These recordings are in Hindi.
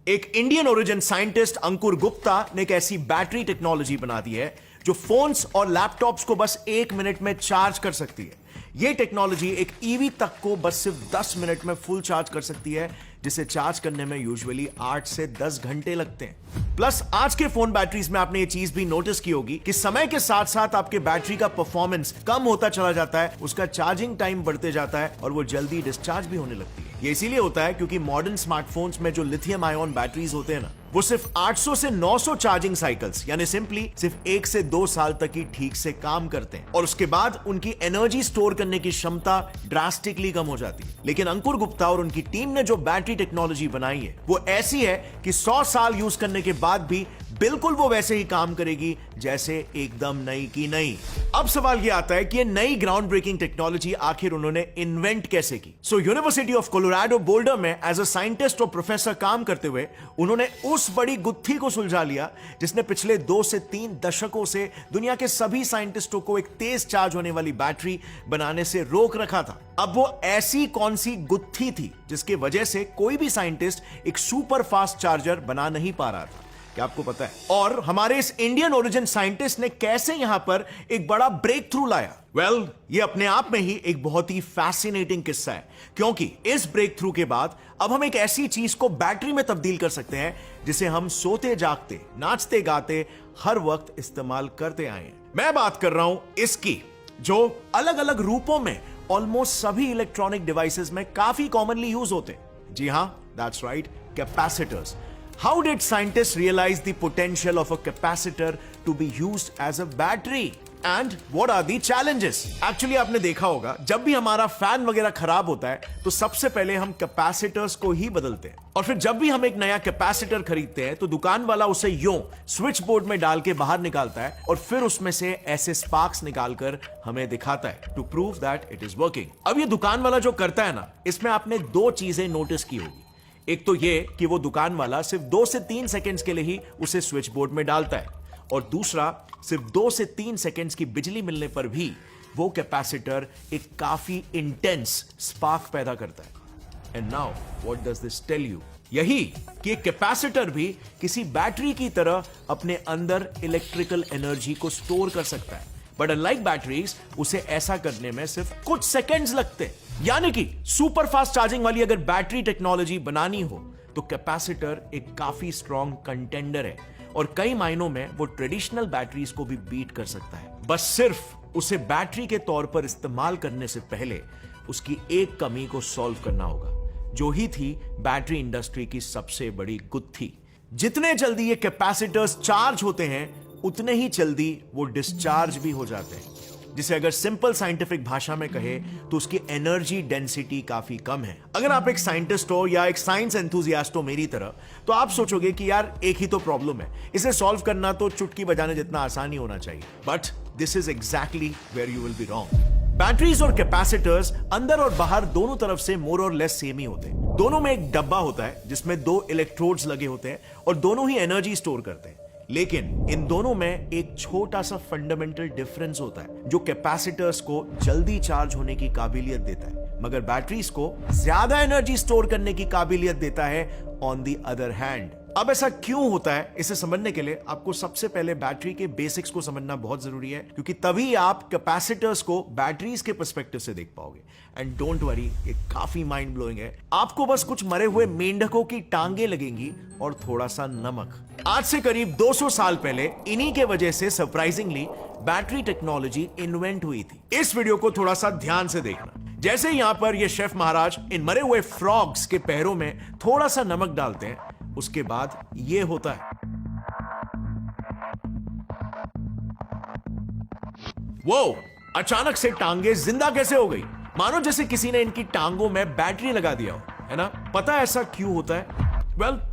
एक इंडियन ओरिजिन साइंटिस्ट अंकुर गुप्ता ने एक ऐसी बैटरी टेक्नोलॉजी बना दी है जो फोन्स और लैपटॉप्स को बस 1 मिनट में चार्ज कर सकती है। यह टेक्नोलॉजी एक ईवी तक को बस सिर्फ 10 मिनट में फुल चार्ज कर सकती है, जिसे चार्ज करने में यूजुअली 8 से 10 घंटे लगते हैं। प्लस आज के फोन बैटरीज में आपने ये चीज भी नोटिस की होगी कि समय के साथ साथ आपके बैटरी का परफॉर्मेंस कम होता चला जाता है, उसका चार्जिंग टाइम बढ़ते जाता है और वो जल्दी डिस्चार्ज भी होने लगती है। ये इसीलिए होता है क्योंकि मॉडर्न स्मार्टफोन्स में जो लिथियम आयन बैटरीज होते हैं ना, वो सिर्फ 800 से 900 चार्जिंग साइकिल्स यानी सिंपली सिर्फ 1 से 2 साल तक ही ठीक से काम करते हैं और उसके बाद उनकी एनर्जी स्टोर करने की क्षमता ड्रास्टिकली कम हो जाती है। लेकिन अंकुर गुप्ता और उनकी टीम ने जो बैटरी टेक्नोलॉजी बनाई है वो ऐसी है कि 100 साल यूज करने के बाद भी बिल्कुल वो वैसे ही काम करेगी जैसे एकदम नई की नई। अब सवाल ये आता है कि ये नई ग्राउंड ब्रेकिंग टेक्नोलॉजी आखिर उन्होंने इन्वेंट कैसे की। यूनिवर्सिटी ऑफ कोलोराडो बोल्डर में एज अ साइंटिस्ट और प्रोफेसर काम करते हुए उन्होंने उस बड़ी गुत्थी को सुलझा लिया जिसने पिछले 2 से 3 दशकों से दुनिया के सभी साइंटिस्टों को एक तेज चार्ज होने वाली बैटरी बनाने से रोक रखा था। अब वो ऐसी कौन सी गुत्थी थी जिसकी वजह से कोई भी साइंटिस्ट एक सुपर फास्ट चार्जर बना नहीं पा रहा था? क्या आपको पता है? और हमारे इस इंडियन ओरिजिन साइंटिस्ट ने कैसे यहां पर एक बड़ा ब्रेक थ्रू लाया? ये अपने आप में ही एक बहुत ही फैसिनेटिंग किस्सा है, क्योंकि इस ब्रेक थ्रू के बाद अब हम एक ऐसी चीज को बैटरी में तब्दील कर सकते हैं जिसे हम सोते जागते, नाचते गाते हर वक्त इस्तेमाल करते आए हैं। मैं बात कर रहा हूं इसकी, जो अलग अलग रूपों में ऑलमोस्ट सभी इलेक्ट्रॉनिक डिवाइसेस में काफी कॉमनली यूज होते हैं। जी हां, that's right, capacitors. How did scientists realize the potential of a capacitor to be used as a battery? And what are the challenges? Actually आपने देखा होगा जब भी हमारा फैन वगैरह खराब होता है तो सबसे पहले हम कैपेसिटर्स को ही बदलते हैं, और फिर जब भी हम एक नया कैपेसिटर खरीदते हैं तो दुकान वाला उसे यूं स्विच बोर्ड में डाल के बाहर निकालता है और फिर उसमें से ऐसे स्पार्क्स निकालकर हमें दिखाता है to prove that it is working. अब ये दुकान वाला जो करता है ना, इसमें आपने 2 चीजें नोटिस की होगी। एक तो ये कि वो दुकान वाला सिर्फ 2 से 3 सेकंड्स के लिए ही उसे स्विच बोर्ड में डालता है, और दूसरा सिर्फ 2 से 3 सेकंड्स की बिजली मिलने पर भी वो कैपेसिटर एक काफी इंटेंस स्पार्क पैदा करता है। And now what does this tell you? यही कि एक कैपेसिटर भी किसी बैटरी की तरह अपने अंदर इलेक्ट्रिकल एनर्जी को स्टोर कर सकता है, बट अनलाइक बैटरीज उसे ऐसा करने में सिर्फ कुछ सेकंड्स लगते हैं। यानी कि सुपर फास्ट चार्जिंग वाली अगर बैटरी टेक्नोलॉजी बनानी हो तो कैपेसिटर एक काफी स्ट्रॉन्ग कंटेंडर है, और कई मायनों में वो ट्रेडिशनल बैटरीज को भी बीट कर सकता है। बस सिर्फ उसे बैटरी के तौर पर इस्तेमाल करने से पहले उसकी एक कमी को सॉल्व करना होगा, जो ही थी बैटरी इंडस्ट्री की सबसे बड़ी गुत्थी। जितने जल्दी ये कैपेसिटर्स चार्ज होते हैं उतने ही जल्दी वो डिस्चार्ज भी हो जाते हैं, जिसे अगर सिंपल साइंटिफिक भाषा में कहे तो उसकी एनर्जी डेंसिटी काफी कम है। अगर आप एक साइंटिस्ट हो या एक साइंस एंथुसियास्ट हो मेरी तरह, तो आप सोचोगे कि यार एक ही तो प्रॉब्लम है, इसे सॉल्व करना तो चुटकी बजाने जितना आसान ही होना चाहिए। But this is exactly where you will be wrong. Batteries और कैपेसिटर्स अंदर और बाहर दोनों तरफ से मोर और लेस सेम ही होते हैं। दोनों में एक डब्बा होता है जिसमें 2 इलेक्ट्रोड्स लगे होते हैं और दोनों ही एनर्जी स्टोर करते हैं। लेकिन इन दोनों में एक छोटा सा फंडामेंटल डिफरेंस होता है जो कैपेसिटर्स को जल्दी चार्ज होने की काबिलियत देता है, मगर बैटरीज को ज्यादा एनर्जी स्टोर करने की काबिलियत देता है ऑन द अदर हैंड। अब ऐसा क्यों होता है, इसे समझने के लिए आपको सबसे पहले बैटरी के बेसिक्स को समझना बहुत जरूरी है, क्योंकि तभी आप कैपेसिटर्स को बैटरीज के पर्सपेक्टिव से देख पाओगे। एंड डोंट वरी, ये काफी माइंड ब्लोइंग है। आपको बस कुछ मरे हुए मेंढकों की टांगे लगेंगी और थोड़ा सा नमक। आज से करीब 200 साल पहले इन्हीं के वजह से सरप्राइजिंगली बैटरी टेक्नोलॉजी इन्वेंट हुई थी। इस वीडियो को थोड़ा सा ध्यान से देखना। जैसे यहां पर ये शेफ महाराज इन मरे हुए फ्रॉग्स के पैरों में थोड़ा सा नमक डालते हैं, उसके बाद ये होता है। वो अचानक से टांगे जिंदा कैसे हो गई, मानो जैसे किसी ने इनकी टांगों में बैटरी लगा दिया हो, है ना? पता है ऐसा क्यों होता है?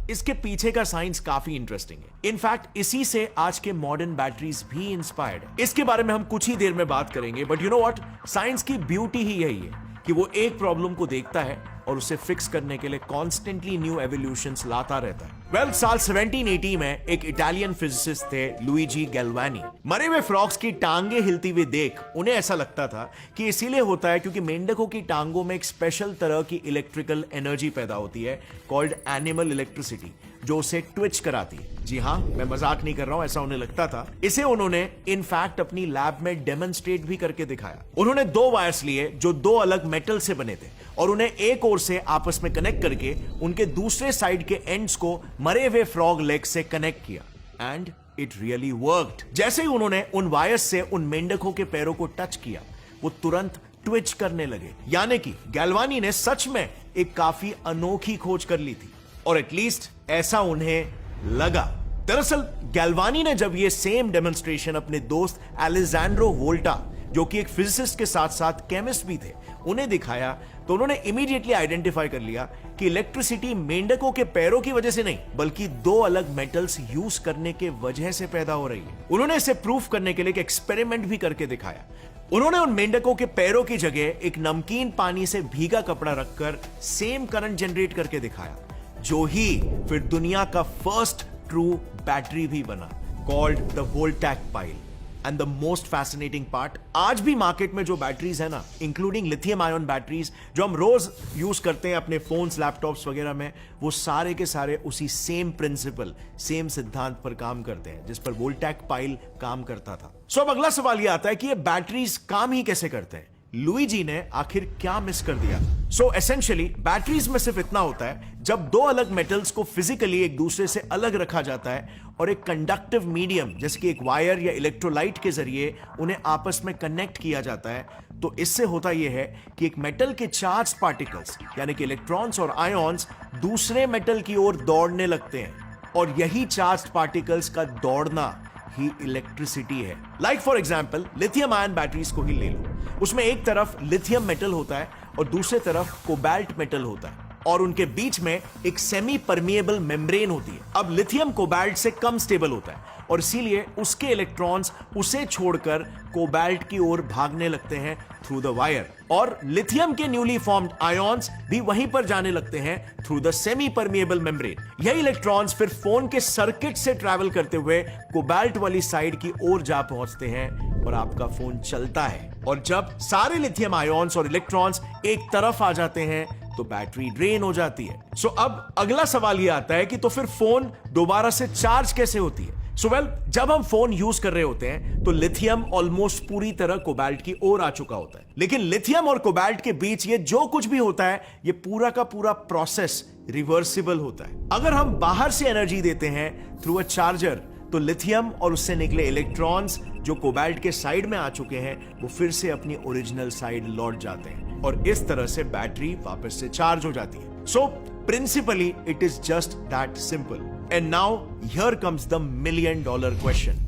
इसके पीछे का साइंस काफी इंटरेस्टिंग है। इनफैक्ट इसी से आज के मॉडर्न बैटरीज भी इंस्पायर्ड है। इसके बारे में हम कुछ ही देर में बात करेंगे, but you know what, science की ब्यूटी ही यही है कि वो एक प्रॉब्लम को देखता है और उसे फिक्स करने के लिए कॉन्स्टेंटली न्यू एवोल्यूशंस लाता रहता है। वेल, साल 1780 में एक इटालियन फिजिसिस्ट थे लुइजी गैल्वानी। मरे हुए फ्रॉग्स की टांगे हिलती हुई देख उन्हें ऐसा लगता था कि इसीलिए होता है क्योंकि मेंढकों की टांगों में एक स्पेशल तरह की इलेक्ट्रिकल एनर्जी पैदा होती है कॉल्ड एनिमल इलेक्ट्रिसिटी, जो उसे ट्विच कराती है। जी हां, मैं मजाक नहीं कर रहा हूं, ऐसा उन्हें लगता था। इसे उन्होंने इनफैक्ट अपनी लैब में डेमोन्स्ट्रेट भी करके दिखाया। उन्होंने दो वायर्स लिए जो दो अलग मेटल से बने थे और उन्हें एक ओर से आपस में कनेक्ट करके उनके दूसरे साइड के एंड्स को मरे हुए फ्रॉग लेग से कनेक्ट किया एंड इट रियली वर्कड। जैसे ही उन्होंने उन वायर्स से उन मेंढकों के पैरों को टच किया, वो तुरंत ट्विच करने लगे। यानी कि गैल्वानी ने सच में एक काफी अनोखी खोज कर ली थी, और एटलीस्ट ऐसा उन्हें लगा। दरअसल गैल्वानी ने जब ये सेम डेमोन्स्ट्रेशन अपने दोस्त अलेजांड्रो वोल्टा, जो कि एक फिजिसिस्ट के साथ साथ केमिस्ट भी थे, उन्हें दिखाया, तो उन्होंने इमीडिएटली आइडेंटिफाई कर लिया कि इलेक्ट्रिसिटी मेंढकों के पैरों की वजह से नहीं, बल्कि दो अलग मेटल्स यूज करने के वजह से पैदा हो रही है। उन्होंने इसे प्रूफ करने के लिए एक एक्सपेरिमेंट भी करके दिखाया। उन्होंने उन मेंढकों के पैरों की जगह एक नमकीन पानी से भीगा कपड़ा रखकर सेम करंट जनरेट करके दिखाया, जो ही फिर दुनिया का फर्स्ट ट्रू बैटरी भी बना, called the Voltaic pile. And the most fascinating part, आज भी मार्केट में जो बैटरीज है ना, इंक्लूडिंग लिथियम आयन बैटरीज जो हम रोज यूज करते हैं अपने फोन्स, लैपटॉप्स वगैरह में, वो सारे के सारे उसी सेम प्रिंसिपल, सेम सिद्धांत पर काम करते हैं जिस पर वोल्टैक पाइल काम करता था। सो अब अगला सवाल यह आता है कि ये बैटरीज काम ही कैसे करते हैं? लुइजी ने आखिर क्या मिस कर दिया? सो एसेंशियली बैटरीज में सिर्फ इतना होता है, जब दो अलग मेटल्स को फिजिकली एक दूसरे से अलग रखा जाता है और एक कंडक्टिव मीडियम जैसे कि एक वायर या इलेक्ट्रोलाइट के जरिए उन्हें आपस में कनेक्ट किया जाता है, तो इससे होता यह है कि एक मेटल के चार्ज पार्टिकल्स यानी कि इलेक्ट्रॉन्स और आयॉन्स दूसरे मेटल की ओर दौड़ने लगते हैं, और यही चार्ज पार्टिकल्स का दौड़ना ही इलेक्ट्रिसिटी है। Like for example lithium ion batteries को ही ले लो। उसमें एक तरफ लिथियम मेटल होता है और दूसरे तरफ कोबाल्ट मेटल होता है, और उनके बीच में एक सेमी परमिएबल मेम्ब्रेन होती है। अब लिथियम कोबाल्ट से कम स्टेबल होता है और इसीलिए उसके इलेक्ट्रॉन्स उसे छोड़कर कोबाल्ट की ओर भागने लगते हैं थ्रू द वायर, और लिथियम के न्यूली फॉर्म्ड आयॉन्स भी वहीं पर जाने लगते हैं through the semi permeable membrane. यही इलेक्ट्रॉन्स फिर फोन के सर्किट से ट्रैवल करते हुए कोबाल्ट वाली साइड की ओर जा पहुंचते हैं और आपका फोन चलता है। और जब सारे लिथियम आयॉन्स और इलेक्ट्रॉन्स एक तरफ आ जाते हैं तो बैटरी ड्रेन हो जाती है। सो अब अगला सवाल यह आता है कि तो फिर फोन दोबारा से चार्ज कैसे होती है? सो वेल, जब हम फोन यूज कर रहे होते हैं तो लिथियम ऑलमोस्ट पूरी तरह कोबाल्ट की ओर आ चुका होता है, लेकिन लिथियम और कोबाल्ट के बीच ये जो कुछ भी होता है, ये पूरा का पूरा प्रोसेस रिवर्सिबल होता है। अगर हम बाहर से एनर्जी देते हैं थ्रू अ चार्जर, तो लिथियम और उससे निकले इलेक्ट्रॉन्स जो कोबाल्ट के साइड में आ चुके हैं, वो फिर से अपनी ओरिजिनल साइड लौट जाते हैं, और इस तरह से बैटरी वापस से चार्ज हो जाती है। सो principally it is just that simple. And now here comes the $1 million question.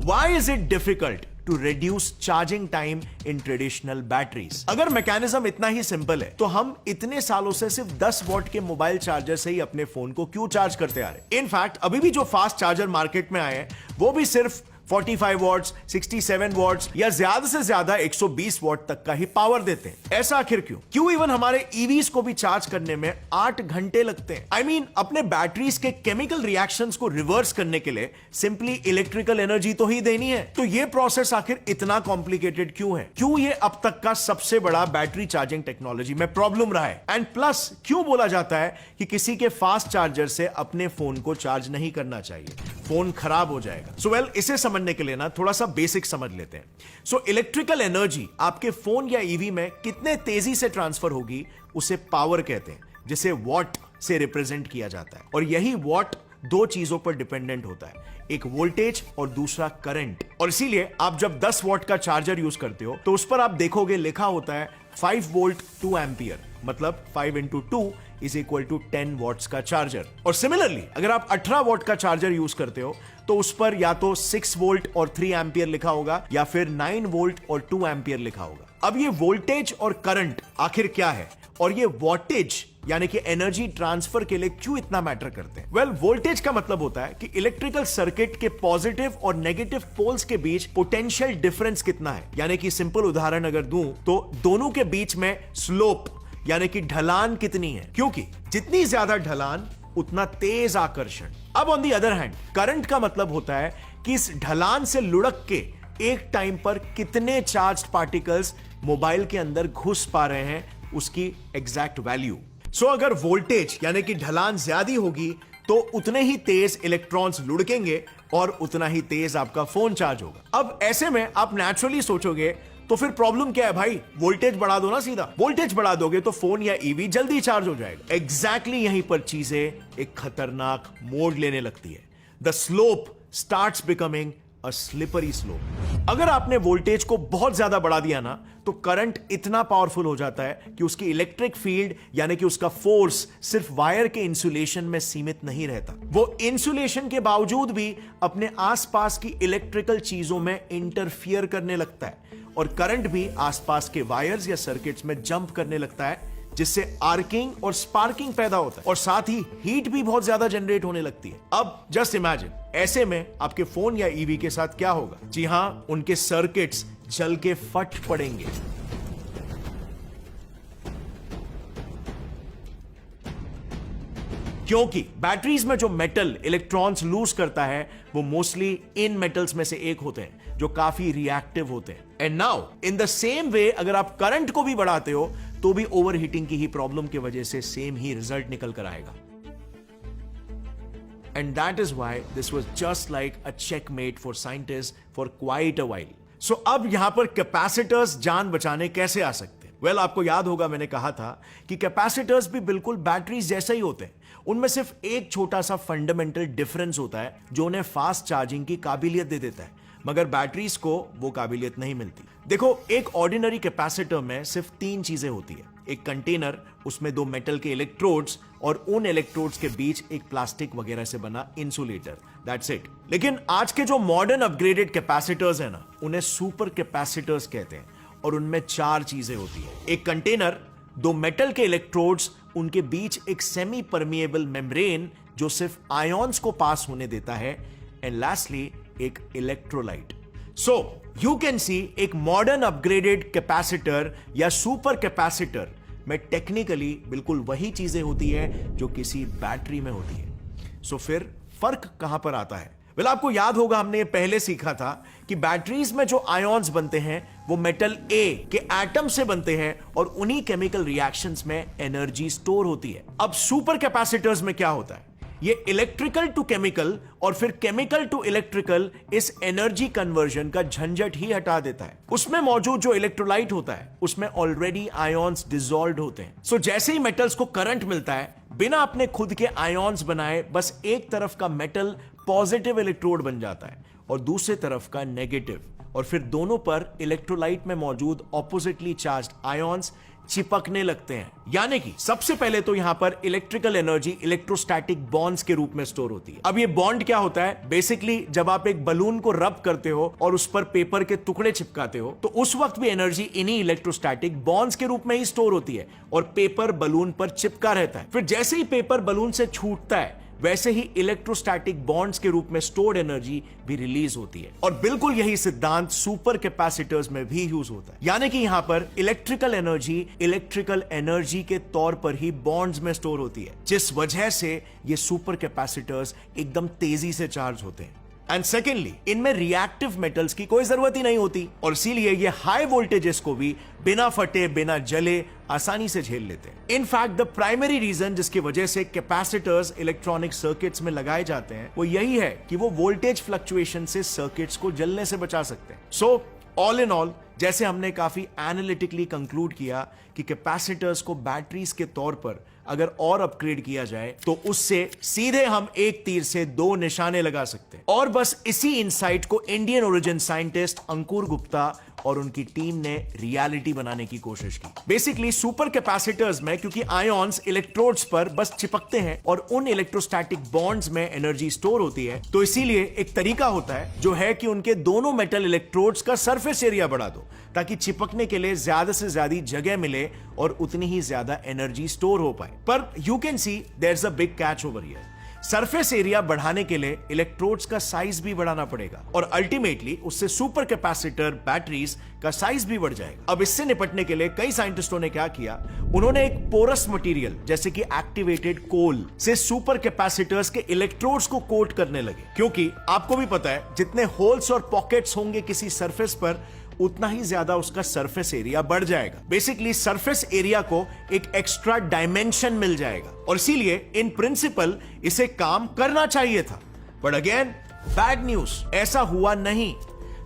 Why is it difficult to reduce charging time in traditional batteries? अगर मैकेनिज्म इतना ही सिंपल है, तो हम इतने सालों से सिर्फ 10 वॉट के मोबाइल चार्जर से ही अपने फोन को क्यों चार्ज करते आ रहे? इनफैक्ट अभी भी जो फास्ट चार्जर मार्केट में आए हैं, वो भी सिर्फ 45 वॉट्स, 67 वॉट्स या ज्यादा से ज्यादा 120 वॉट तक का ही पावर देते हैं। ऐसा आखिर क्यों इवन हमारे ईवीज को भी चार्ज करने में 8 घंटे लगते हैं। आई मीन अपने बैटरीज के केमिकल रिएक्शंस को रिवर्स करने के लिए सिंपली इलेक्ट्रिकल एनर्जी तो ही देनी है। तो ये प्रोसेस आखिर इतना कॉम्प्लिकेटेड क्यों है? क्यों ये अब तक का सबसे बड़ा बैटरी चार्जिंग टेक्नोलॉजी में प्रॉब्लम रहा है? एंड प्लस क्यों बोला जाता है कि किसी के फास्ट चार्जर से अपने फोन को चार्ज नहीं करना चाहिए, फोन खराब हो जाएगा? सो वेल, इसे समझने के लिए ना थोड़ा सा बेसिक समझ लेते हैं। सो इलेक्ट्रिकल एनर्जी आपके फोन या ईवी में कितने तेजी से ट्रांसफर होगी, उसे पावर कहते हैं, जिसे वॉट से रिप्रेजेंट किया जाता है। और यही वॉट दो चीजों पर डिपेंडेंट होता है, एक वोल्टेज और दूसरा करंट। और इसीलिए आप जब 10 वॉट का चार्जर यूज करते हो तो उस पर आप देखोगे लिखा होता है 5 वोल्ट 2 एम्पियर, मतलब 5 into 2 is equal to 10 watts का चार्जर। और सिमिलरली अगर आप 18 वॉट का चार्जर यूज करते हो तो उस पर या तो 6 वोल्ट और 3 एम्पियर लिखा होगा या फिर 9 वोल्ट और 2 एम्पियर लिखा होगा। अब ये वोल्टेज और करंट आखिर क्या है, और ये वॉटेज यानी कि एनर्जी ट्रांसफर के लिए क्यों इतना मैटर करते हैं? वेल, वोल्टेज का मतलब होता है कि इलेक्ट्रिकल सर्किट के पॉजिटिव और नेगेटिव पोल्स के बीच पोटेंशियल डिफरेंस कितना है। यानी कि सिंपल उदाहरण अगर दूं तो दोनों के बीच में स्लोप यानी कि ढलान कितनी है, क्योंकि जितनी ज्यादा ढलान उतना तेज आकर्षण। अब on the other hand current का मतलब होता है कि इस ढलान से लुढ़क के एक टाइम पर कितने चार्ज्ड पार्टिकल्स मोबाइल के अंदर घुस पा रहे हैं, उसकी एग्जैक्ट वैल्यू। सो अगर वोल्टेज यानी कि ढलान ज्यादा होगी तो उतने ही तेज इलेक्ट्रॉन्स लुढ़केंगे और उतना ही तेज आपका फोन चार्ज होगा। अब ऐसे में आप नेचुरली सोचोगे तो फिर प्रॉब्लम क्या है भाई, वोल्टेज बढ़ा दो ना सीधा। वोल्टेज बढ़ा दोगे तो फोन या ईवी जल्दी चार्ज हो जाएगा। एग्जैक्टली यहीं पर चीजें एक खतरनाक मोड़ लेने लगती है। The slope starts becoming a slippery slope. अगर आपने वोल्टेज को बहुत ज्यादा बढ़ा दिया ना तो करंट इतना पावरफुल हो जाता है कि उसकी इलेक्ट्रिक फील्ड यानी कि उसका फोर्स सिर्फ वायर के इंसुलेशन में सीमित नहीं रहता, वो इंसुलेशन के बावजूद भी अपने आसपास की इलेक्ट्रिकल चीजों में इंटरफियर करने लगता है और करंट भी आसपास के वायर्स या सर्किट्स में जंप करने लगता है, जिससे आर्किंग और स्पार्किंग पैदा होता है और साथ ही हीट भी बहुत ज्यादा जनरेट होने लगती है। अब जस्ट इमेजिन ऐसे में आपके फोन या ईवी के साथ क्या होगा। जी हां, उनके सर्किट्स जल के फट पड़ेंगे। क्योंकि बैटरीज में जो मेटल इलेक्ट्रॉन्स लूज करता है वो मोस्टली इन मेटल्स में से एक होते हैं जो काफी रिएक्टिव होते हैं। And now in the same way अगर आप करंट को भी बढ़ाते हो तो भी ओवरहीटिंग की ही प्रॉब्लम की वजह से सेम ही रिजल्ट निकल कर आएगा। And that is why this was just like a checkmate for scientist for quite a while. सो अब यहां पर कैपेसिटर्स जान बचाने कैसे आ सकते हैं? वेल, आपको याद होगा मैंने कहा था कि कैपेसिटर्स भी बिल्कुल बैटरीज जैसा ही होते हैं। उनमें सिर्फ एक छोटा सा फंडामेंटल डिफरेंस होता है जो उन्हें फास्ट चार्जिंग की काबिलियत दे देता है, मगर बैटरीज को वो काबिलियत नहीं मिलती। देखो, एक ऑर्डिनरी कैपेसिटर में सिर्फ 3 चीजें होती है। एक कंटेनर, उसमें 2 मेटल के इलेक्ट्रोड्स और उन इलेक्ट्रोड्स के बीच एक प्लास्टिक वगैरह से बना इंसुलेटर, दैट्स इट। लेकिन आज के जो मॉडर्न अपग्रेडेड कैपेसिटर्स है ना, उन्हें सुपर कैपेसिटर्स कहते हैं और उनमें 4 चीजें होती है। एक कंटेनर, 2 मेटल के इलेक्ट्रोड्स, उनके बीच एक सेमी परमिएबल मेम्ब्रेन जो सिर्फ आयॉन्स को पास होने देता है, एंड लास्टली एक इलेक्ट्रोलाइट। सो यू कैन सी एक मॉडर्न अपग्रेडेड कैपेसिटर या सुपर कैपेसिटर में टेक्निकली बिल्कुल वही चीजें होती है जो किसी बैटरी में होती है। सो फिर फर्क कहां पर आता है? वेल, आपको याद होगा हमने ये पहले सीखा था कि बैटरीज में जो आयॉन्स बनते हैं वो मेटल ए के एटम से बनते हैं और उन्हीं केमिकल रिएक्शंस में एनर्जी स्टोर होती है। अब सुपर कैपेसिटर्स में क्या होता है? ये इलेक्ट्रिकल टू केमिकल और फिर केमिकल टू इलेक्ट्रिकल इस एनर्जी कन्वर्जन का झंझट ही हटा देता है। उसमें मौजूद जो इलेक्ट्रोलाइट होता है उसमें ऑलरेडी आयॉन्स डिसॉल्व्ड होते हैं। सो जैसे ही मेटल्स को करंट मिलता है, बिना अपने खुद के आयॉन्स बनाए बस एक तरफ का मेटल पॉजिटिव इलेक्ट्रोड बन जाता है और दूसरे तरफ का नेगेटिव, और फिर दोनों पर इलेक्ट्रोलाइट में मौजूद ऑपोजिटली चार्ज्ड आयॉन्स चिपकने लगते हैं। यानी कि सबसे पहले तो यहां पर इलेक्ट्रिकल एनर्जी इलेक्ट्रोस्टैटिक बॉन्ड्स के रूप में स्टोर होती है। अब ये बॉन्ड क्या होता है? बेसिकली जब आप एक बलून को रब करते हो और उस पर पेपर के टुकड़े चिपकाते हो तो उस वक्त भी एनर्जी इन्हीं इलेक्ट्रोस्टैटिक बॉन्ड्स के रूप में ही स्टोर होती है और पेपर बलून पर चिपका रहता है। फिर जैसे ही पेपर बलून से छूटता है वैसे ही इलेक्ट्रोस्टैटिक बॉन्ड्स के रूप में स्टोर्ड एनर्जी भी रिलीज होती है। और बिल्कुल यही सिद्धांत सुपर कैपेसिटर्स में भी यूज होता है। यानी कि यहां पर इलेक्ट्रिकल एनर्जी के तौर पर ही बॉन्ड्स में स्टोर होती है, जिस वजह से ये सुपर कैपेसिटर्स एकदम तेजी से चार्ज होते हैं। एंड सेकेंडली, इनमें रिएक्टिव मेटल्स की कोई जरूरत ही नहीं होती और इसीलिए ये हाई वोल्टेजेस को भी बिना फटे बिना जले आसानी से झेल लेते हैं। इनफैक्ट द प्राइमरी रीजन जिसकी वजह से कैपेसिटर्स इलेक्ट्रॉनिक सर्किट्स में लगाए जाते हैं वो यही है कि वो वोल्टेज फ्लक्चुएशन से सर्किट्स को जलने से बचा सकते हैं। सो ऑल इन ऑल, जैसे हमने काफी एनालिटिकली कंक्लूड किया कि कैपेसिटर्स को बैटरीज के तौर पर अगर और अपग्रेड किया जाए तो उससे सीधे हम एक तीर से 2 निशाने लगा सकते हैं। और बस इसी इंसाइट को इंडियन ओरिजिन साइंटिस्ट अंकुर गुप्ता और उनकी टीम ने रियलिटी बनाने की कोशिश की। बेसिकली सुपर कैपेसिटर्स में क्योंकि आयॉन्स इलेक्ट्रोड्स पर बस चिपकते हैं और उन इलेक्ट्रोस्टैटिक बॉन्ड्स में एनर्जी स्टोर होती है, तो इसीलिए एक तरीका होता है जो है कि उनके दोनों मेटल इलेक्ट्रोड्स का सरफेस एरिया बढ़ा दो ताकि चिपकने के लिए ज्यादा से ज्यादा जगह मिले और उतनी ही ज्यादा एनर्जी स्टोर हो पाए। पर you can see there is a big catch over here. Surface area बढ़ाने के लिए इलेक्ट्रोड्स का साइज भी बढ़ाना पड़ेगा और अल्टीमेटली उससे सुपर कैपेसिटर बैटरीज का साइज भी बढ़ जाएगा। अब इससे निपटने के लिए कई साइंटिस्टों ने क्या किया, उन्होंने एक पोरस मटेरियल जैसे कि एक्टिवेटेड कोल से सुपर कैपेसिटर्स के इलेक्ट्रोड्स को कोट करने लगे, क्योंकि आपको भी पता है जितने होल्स और पॉकेट्स होंगे किसी सरफेस पर उतना ही ज्यादा उसका सरफेस एरिया बढ़ जाएगा। बेसिकली सरफेस एरिया को एक एक्स्ट्रा डायमेंशन मिल जाएगा और इसीलिए इन प्रिंसिपल इसे काम करना चाहिए था। बट अगेन बैड न्यूज, ऐसा हुआ नहीं।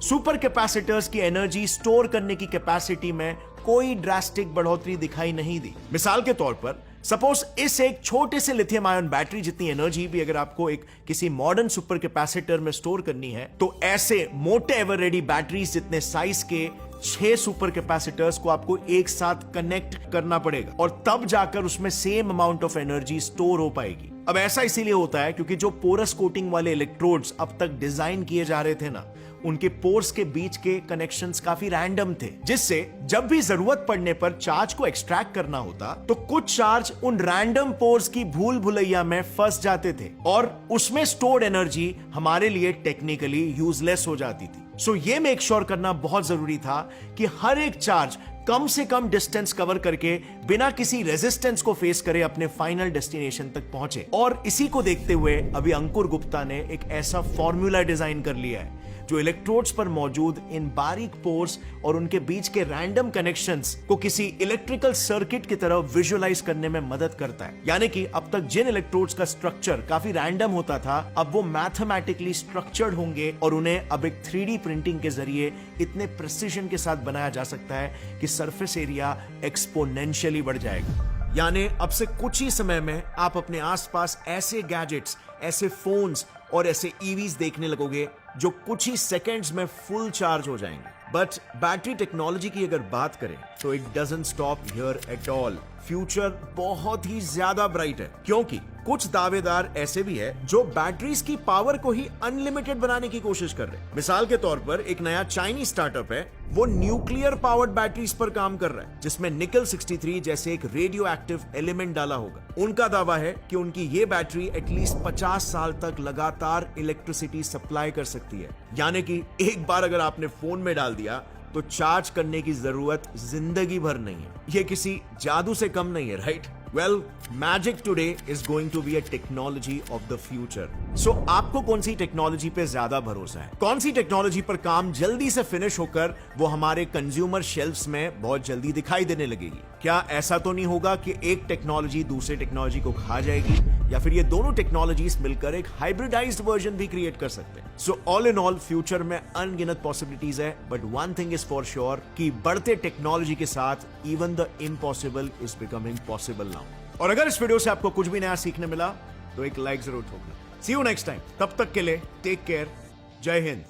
सुपर कैपेसिटर्स की एनर्जी स्टोर करने की कैपेसिटी में कोई ड्रास्टिक बढ़ोतरी दिखाई नहीं दी। मिसाल के तौर पर सपोज इस एक छोटे से लिथियम आयन बैटरी जितनी एनर्जी भी अगर आपको एक किसी मॉडर्न सुपर कैपेसिटर में स्टोर करनी है, तो ऐसे मोटे एवर रेडी बैटरीज जितने साइज के 6 सुपर कैपेसिटर्स को आपको एक साथ कनेक्ट करना पड़ेगा और तब जाकर उसमें same amount of energy store हो पाएगी। अब ऐसा इसीलिए होता है क्योंकि जो पोरस कोटिंग वाले इलेक्ट्रोड्स अब तक डिजाइन किए जा रहे थे ना, उनके पोर्स के बीच के कनेक्शंस काफी रैंडम थे, जिससे जब भी जरूरत पड़ने पर चार्ज को एक्सट्रैक्ट करना होता तो कुछ चार्ज उन रैंडम पोर्स की भूल भुलैया में फंस जाते थे और उसमें स्टोर्ड एनर्जी हमारे लिए टेक्निकली यूजलेस हो जाती थी। सो ये मेक श्योर करना बहुत जरूरी था कि हर एक चार्ज कम से कम डिस्टेंस कवर करके बिना किसी रेजिस्टेंस को फेस करे अपने फाइनल डेस्टिनेशन तक पहुंचे। और इसी को देखते हुए अभी अंकुर गुप्ता ने एक ऐसा फॉर्मूला डिजाइन कर लिया है जो इलेक्ट्रोड्स पर मौजूद इन बारीक पोर्स और उनके बीच के रैंडम कनेक्शंस को किसी इलेक्ट्रिकल सर्किट की तरह विजुअलाइज करने में मदद करता है। यानी कि अब तक जिन इलेक्ट्रोड्स का स्ट्रक्चर काफी रैंडम होता था, अब वो मैथमेटिकली स्ट्रक्चर्ड होंगे और उन्हें अब एक 3D प्रिंटिंग के जरिए इतने प्रिसिजन के साथ बनाया जा सकता है कि सरफेस एरिया एक्सपोनेंशियली बढ़ जाएगा। यानी अब से कुछ ही समय में आप अपने आसपास ऐसे गैजेट्स, ऐसे फोन्स और ऐसे ईवीज देखने लगोगे जो कुछ ही सेकंड्स में फुल चार्ज हो जाएंगे। बट बैटरी टेक्नोलॉजी की अगर बात करें तो it doesn't stop here at all. Future बहुत ही ज्यादा ब्राइट है, क्योंकि कुछ दावेदार ऐसे भी है जो बैटरीज की पावर को ही अनलिमिटेड बनाने की कोशिश कर रहे हैं। मिसाल के तौर पर एक नया चाइनीज स्टार्टअप है, वो न्यूक्लियर पावर्ड बैटरीज पर काम कर रहा है जिसमें निकल 63 जैसे एक रेडियो एक्टिव एलिमेंट डाला होगा। उनका दावा है कि उनकी ये बैटरी एटलीस्ट 50 साल तक लगातार इलेक्ट्रिसिटी सप्लाई कर सकती है। यानी कि एक बार अगर आपने फोन में डाल दिया तो चार्ज करने की जरूरत जिंदगी भर नहीं है। ये किसी जादू से कम नहीं है, right? Well, magic today is going to be a technology of the future. So, आपको कौन सी टेक्नोलॉजी पे ज्यादा भरोसा है? कौन सी टेक्नोलॉजी पर काम जल्दी से फिनिश होकर वो हमारे कंज्यूमर शेल्फ्स में बहुत जल्दी दिखाई देने लगेगी? क्या ऐसा तो नहीं होगा कि एक टेक्नोलॉजी दूसरे टेक्नोलॉजी को खा जाएगी, या फिर ये दोनों टेक्नोलॉजीज मिलकर एक हाइब्रिडाइज्ड वर्जन भी क्रिएट कर सकते हैं? So all in all future में अनगिनत पॉसिबिलिटीज है, but one thing is for sure कि बढ़ते टेक्नोलॉजी के साथ even the impossible is becoming possible now. और अगर इस वीडियो से आपको कुछ भी नया सीखने मिला तो एक लाइक जरूर ठोकना। सी यू नेक्स्ट टाइम, तब तक के लिए टेक केयर, जय हिंद।